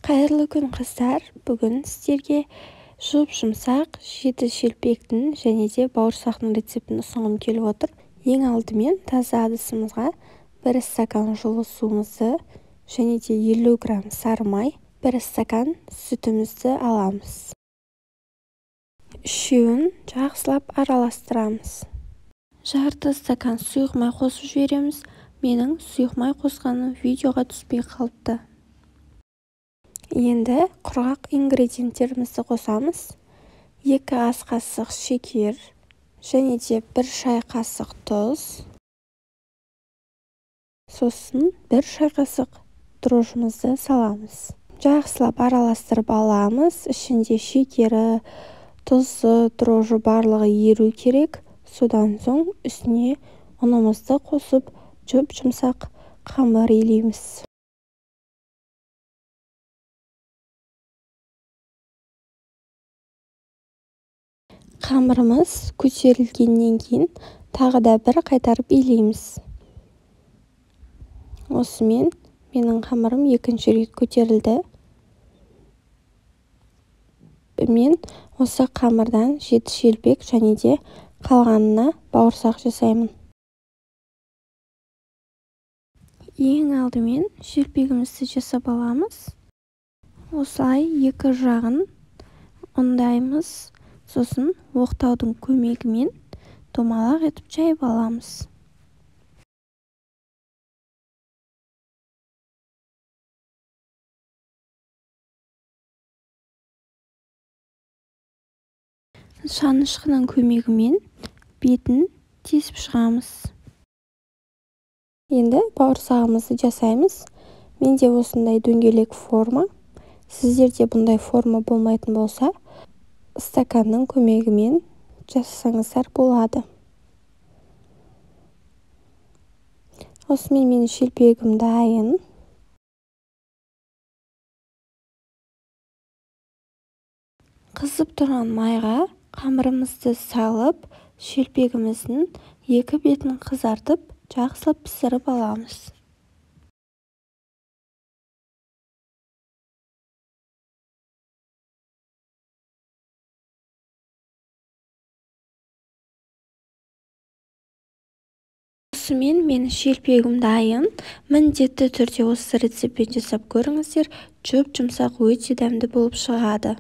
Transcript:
Қайырлы күн қыздар, бүгін сіздерге жұмсақ жеті шелпектің және де бауырсақтың рецептін ұсынғым келіп отыр. Ең алдымен таза ыдысымызға 1 стакан жылы суымызды және де 50 грамм сары май, 1 стакан сүтімізді аламыз. Үшеуін жақсылап араластырамыз. Жарты стакан сұйық май қосып жібереміз. Менің сұйық май қосқаным видеоға түспей қалыпты. Енді құрғақ ингредиенттерімізді қосамыз. 2 ас қасық шекер және де 1 шай қасық тұз. Сосын 1 шай қасық дрожжымызды саламыз. Жақсылап араластырып аламыз. Ішінде шекері, тұзы, дрожжы барлығы еру керек. Содан соң үстіне ұнымызды қосып, жұмсақ қамыр илейміз. Қамырымыз көтерілгеннен кейін тағы да бір қайтарып илейміз. Осымен менің қамырым екінші рет көтерілді. Мен осы қамырдан 7 шелпек және де қалғанына бауырсақ жасаймын. Ең алдымен шелпегімізді жасап аламыз. Осылай екі жағын ұндаймыз. Сосын оқтаудың көмегімен домалақ етіп жайып аламыз. Шанышқының көмегімен бетін тесіп шығамыз. Енді бауырсағымызды жасаймыз. Менде осындай дөңгелек форма. Сіздерде бұндай форма болмайтын болса, стаканның көмегімен жасасаңыздар болады. Осымен менің шелпегім дайын. Қызып тұрған майға қамырымызды салып, шелпегіміздің екі бетін қызартып, жақсылап пісіріп аламыз. Осымен менің шелпегім дайын. Міндетті түрде осы рецептпен жасап көріңіздер. Жұмсақ өте дәмді болып шығады.